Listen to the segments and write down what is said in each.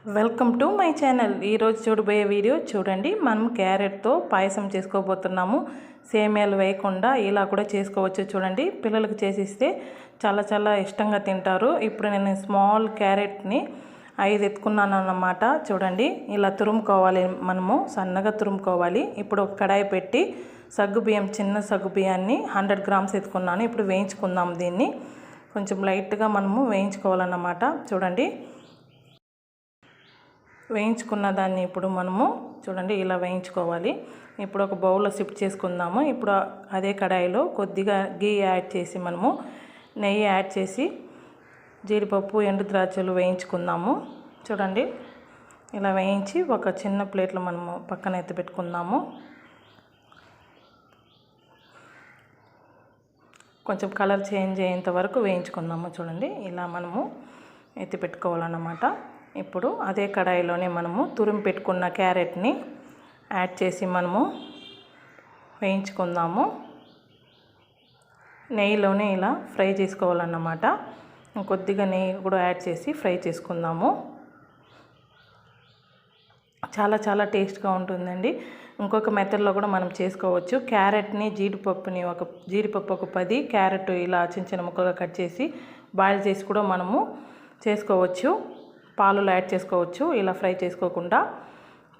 Welcome to my channel. ఈరోజు చూడబోయే video చూడండి. మనం క్యారెట్తో పాయసం చేసుకోబోతున్నాము. సేమియాలు వేయకుండా ఇలా కూడా చేసుకోవచ్చు. చూడండి, పిల్లలకు చేసిస్తే చాలా చాలా ఇష్టంగా తింటారు. ఇప్పుడు నేను స్మాల్ క్యారెట్ని 5 ఎత్తుకున్నాను అన్నమాట. చూడండి, ఇలా తురుముకోవాలి, మనము సన్నగా తురుముకోవాలి. ఇప్పుడు ఒక కడాయి పెట్టి సగ్గుబియ్యం, చిన్న సగ్గుబియ్యాన్ని 100 గ్రామ్స్ ఎత్తుకున్నాను. ఇప్పుడు వేయించుకుందాం. దీన్ని కొంచెం లైట్గా మనము వేయించుకోవాలన్నమాట. చూడండి, వేయించుకున్న దాన్ని ఇప్పుడు మనము చూడండి ఇలా వేయించుకోవాలి. ఇప్పుడు ఒక బౌల్లో షిఫ్ట్ చేసుకుందాము. ఇప్పుడు అదే కడాయిలో కొద్దిగా గీ యాడ్ చేసి మనము నెయ్యి యాడ్ చేసి జీడిపప్పు, ఎండు ద్రాక్షలు వేయించుకుందాము. చూడండి, ఇలా వేయించి ఒక చిన్న ప్లేట్లో మనము పక్కన ఎత్తి పెట్టుకుందాము. కొంచెం కలర్ చేంజ్ అయ్యేంత వరకు వేయించుకుందాము. చూడండి, ఇలా మనము ఎత్తి పెట్టుకోవాలన్నమాట. ఇప్పుడు అదే కడాయిలోనే మనము తురిమి పెట్టుకున్న క్యారెట్ని యాడ్ చేసి మనము వేయించుకుందాము. నెయ్యిలోనే ఇలా ఫ్రై చేసుకోవాలన్నమాట. కొద్దిగా నెయ్యి కూడా యాడ్ చేసి ఫ్రై చేసుకుందాము. చాలా చాలా టేస్ట్గా ఉంటుందండి. ఇంకొక మెథడ్లో కూడా మనం చేసుకోవచ్చు. క్యారెట్ని, జీడిపప్పు ఒక 10, క్యారెట్ ఇలా చిన్న చిన్న ముక్కలుగా కట్ చేసి బాయిల్ చేసి కూడా మనము చేసుకోవచ్చు. పాలలో యాడ్ చేసుకోవచ్చు ఇలా ఫ్రై చేసుకోకుండా.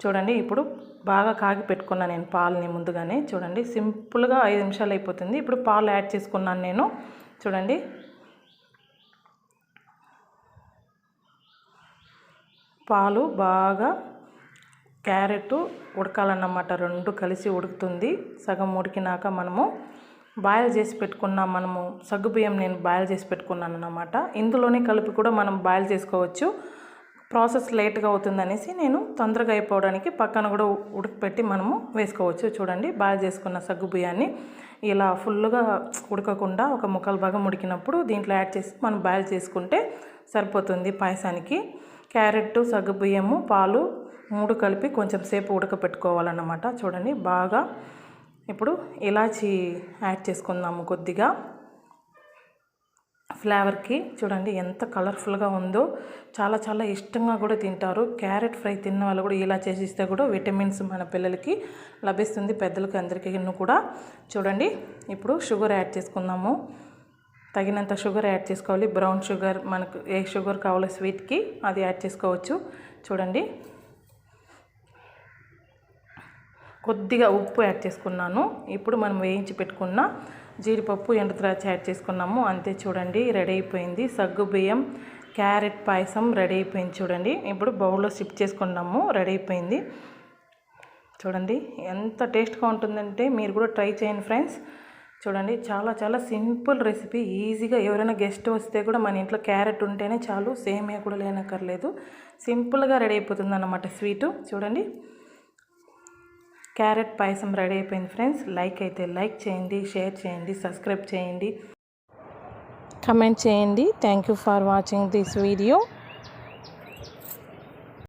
చూడండి, ఇప్పుడు బాగా కాగి పెట్టుకున్నాను నేను పాలని ముందుగానే. చూడండి, సింపుల్గా 5 నిమిషాలు అయిపోతుంది. ఇప్పుడు పాలు యాడ్ చేసుకున్నాను నేను. చూడండి, పాలు బాగా క్యారెట్ ఉడకాలన్నమాట. 2 కలిసి ఉడుకుతుంది. సగం ఉడికినాక మనము బాయిల్ చేసి పెట్టుకున్నాం. మనము సగ్గుబియ్యం నేను బాయిల్ చేసి పెట్టుకున్నాను అన్నమాట. ఇందులోనే కలిపి కూడా మనం బాయిల్ చేసుకోవచ్చు. ప్రాసెస్ లేట్గా అవుతుందనేసి నేను తొందరగా అయిపోవడానికి పక్కన కూడా ఉడకపెట్టి మనము వేసుకోవచ్చు. చూడండి, బాయిల్ చేసుకున్న సగ్గుబియ్యాన్ని ఇలా ఫుల్గా ఉడకకుండా ఒక ముక్కలు భాగం ఉడికినప్పుడు దీంట్లో యాడ్ చేసి మనం బాయిల్ చేసుకుంటే సరిపోతుంది పాయసానికి. క్యారెట్, సగ్గుబియ్యము, పాలు 3 కలిపి కొంచెం సేపు ఉడకపెట్టుకోవాలన్నమాట. చూడండి, బాగా ఇప్పుడు ఇలాచీ యాడ్ చేసుకుందాము కొద్దిగా ఫ్లేవర్కి. చూడండి, ఎంత కలర్ఫుల్గా ఉందో. చాలా చాలా ఇష్టంగా కూడా తింటారు. క్యారెట్ ఫ్రై తిన్న వాళ్ళు కూడా ఇలా చేసిస్తే కూడా విటమిన్స్ మన పిల్లలకి లభిస్తుంది, పెద్దలకి అందరికీ కూడా. చూడండి, ఇప్పుడు షుగర్ యాడ్ చేసుకుందాము. తగినంత షుగర్ యాడ్ చేసుకోవాలి. బ్రౌన్ షుగర్, మనకు ఏ షుగర్ కావాలో స్వీట్కి అది యాడ్ చేసుకోవచ్చు. చూడండి, కొద్దిగా ఉప్పు యాడ్ చేసుకున్నాను. ఇప్పుడు మనం వేయించి పెట్టుకున్న జీడిపప్పు, ఎండు ద్రాక్ష యాడ్ చేసుకున్నాము. అంతే. చూడండి, రెడీ అయిపోయింది. సగ్గుబియ్యం క్యారెట్ పాయసం రెడీ అయిపోయింది. చూడండి, ఇప్పుడు బౌల్లో షిఫ్ట్ చేసుకున్నాము. రెడీ అయిపోయింది. చూడండి, ఎంత టేస్ట్గా ఉంటుందంటే మీరు కూడా ట్రై చేయండి ఫ్రెండ్స్. చూడండి, చాలా చాలా సింపుల్ రెసిపీ. ఈజీగా ఎవరైనా గెస్ట్ వస్తే కూడా మన ఇంట్లో క్యారెట్ ఉంటేనే చాలు, సేమియా కూడా లేనక్కర్లేదు. సింపుల్గా రెడీ అయిపోతుంది అన్నమాట స్వీటు. చూడండి, క్యారెట్ పాయసం రెడీ అయిపోయింది ఫ్రెండ్స్. లైక్ అయితే లైక్ చేయండి, షేర్ చేయండి, సబ్స్క్రైబ్ చేయండి, కమెంట్ చేయండి. Thank you for watching this video.